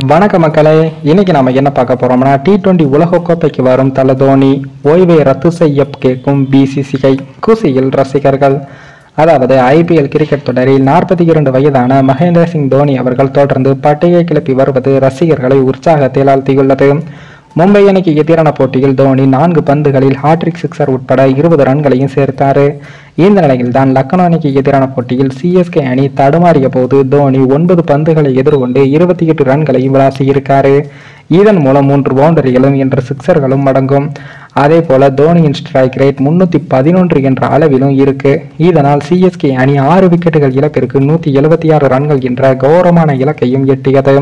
வணக்க மக்களே, இன்னைக்கு நாம என்ன பார்க்க போறோம்னா T20 உலகக்கோப்பைக்கு வரும் தல தோனி ஓய்வை ரத்து செய்ய கேட்கும் BCCI குசியில் ரசிகர்கள். அதாவது IPL கிரிக்கெட் தொடரில் 42 வயதான மகேந்திர சிங் தோனி அவர்கள் தொடர்ந்து பட்டையை கிளப்பி வருவது ரசிகர்களை உற்சாகத்தில் ஆழ்த்தியுள்ளது. மும்பை அணிக்கு எதிரான போட்டியில் தோனி 4 பந்துகளில் ஹாட்ரிக் சிக்ஸர் உட்பட 20 ரன்களையும் சேர்த்தார். இந்த நிலையில் தான் லக்னோ அணிக்கு எதிரான போட்டியில் CSK அணி தடுமாறிய போது தோனி 9 பந்துகளை எதிர்கொண்டு 28 ரன்களையும் விளாசியிருக்காரு. இதன் மூலம் 3 பவுண்டரிகளும் என்ற சிக்ஸர்களும் அடங்கும். அதே போல தோனியின் ஸ்ட்ரைக் ரேட் 311 என்ற அளவிலும் இருக்கு. இதனால் CSK அணி 6 விக்கெட்டுகள் இழப்பிற்கு 176 ரன்கள் என்ற கௌரவமான இலக்கையும் எட்டியது.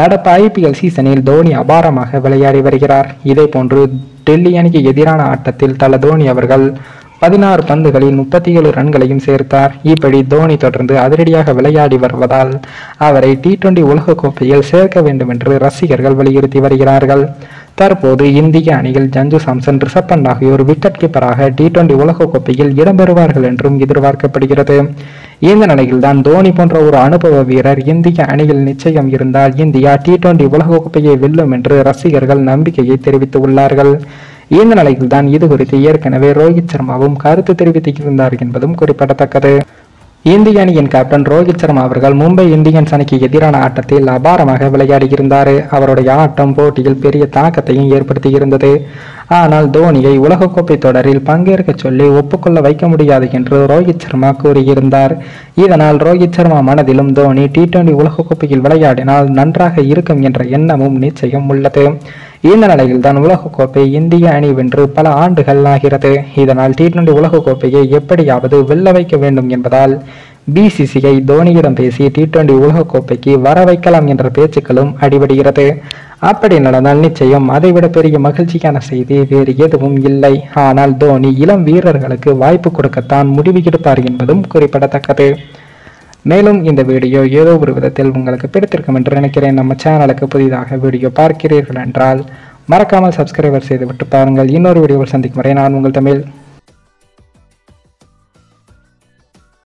நடப்பு IPL சீசனில் தோனி அபாரமாக விளையாடி வருகிறார். இதே போன்று டெல்லி அணிக்கு எதிரான ஆட்டத்தில் தல தோனி அவர்கள் 16 பந்துகளில் 37 ரன்களையும் சேர்த்தார். இப்படி தோனி தொடர்ந்து அதிரடியாக விளையாடி வருவதால் அவரை T20 உலகக்கோப்பையில் சேர்க்க வேண்டும் என்று ரசிகர்கள் வலியுறுத்தி வருகிறார்கள். தற்போது இந்திய அணியில் சஞ்சு சாம்சன், ரிஷப் பண்ட் ஆகியோர் விக்கெட் கீப்பராக T20 உலகக்கோப்பையில் இடம்பெறுவார்கள் என்றும் எதிர்பார்க்கப்படுகிறது. இந்த நிலையில் தான் தோனி போன்ற ஒரு அனுபவ வீரர் இந்திய அணியில் நிச்சயம் இருந்தால் இந்தியா T20 உலகக்கோப்பையை வெல்லும் என்று ரசிகர்கள் நம்பிக்கையை தெரிவித்துள்ளார்கள். இந்த நிலையில் தான் இது குறித்து ஏற்கனவே ரோஹித் சர்மாவும் கருத்து தெரிவித்திருந்தார் என்பதும் குறிப்பிடத்தக்கது. இந்திய அணியின் கேப்டன் ரோஹித் சர்மா அவர்கள் மும்பை இந்தியன்ஸ் அணிக்கு எதிரான ஆட்டத்தில் அபாரமாக விளையாடியிருந்தார். அவருடைய ஆட்டம் போட்டியில் பெரிய தாக்கத்தையும் ஏற்படுத்தி இருந்தது. ஆனால் தோனியை உலகக்கோப்பை தொடரில் பங்கேற்க சொல்லி ஒப்புக்கொள்ள வைக்க முடியாது என்று ரோஹித் சர்மா கூறியிருந்தார். இதனால் ரோஹித் சர்மா மனதிலும் தோனி T20 உலகக்கோப்பையில் விளையாடினால் நன்றாக இருக்கும் என்ற எண்ணமும் நிச்சயம் உள்ளது. இந்த நிலையில் தான் உலகக்கோப்பை இந்திய அணி வென்று பல ஆண்டுகள் ஆகிறது. இதனால் T20 உலகக்கோப்பையை எப்படியாவது வெல்ல வைக்க வேண்டும் என்பதால் BCCI தோனியிடம் பேசி T20 உலகக்கோப்பைக்கு வர வைக்கலாம் என்ற பேச்சுக்களும் அடிபடுகிறது. அப்படி நடந்தால் நிச்சயம் அதைவிட பெரிய மகிழ்ச்சியான செய்தி வேறு எதுவும் இல்லை. ஆனால் தோனி இளம் வீரர்களுக்கு வாய்ப்பு கொடுக்கத்தான் முடிவு எடுப்பார் என்பதும் குறிப்பிடத்தக்கது. மேலும் இந்த வீடியோ ஏதோ ஒரு விதத்தில் உங்களுக்கு பிடித்திருக்கும் என்று நினைக்கிறேன். நம்ம சேனலுக்கு புதிதாக வீடியோ பார்க்கிறீர்கள் என்றால் மறக்காமல் சப்ஸ்கிரைபர் செய்துவிட்டு பாருங்கள். இன்னொரு வீடியோவில் சந்திக்கும் வரை நான் உங்கள் தமிழ்.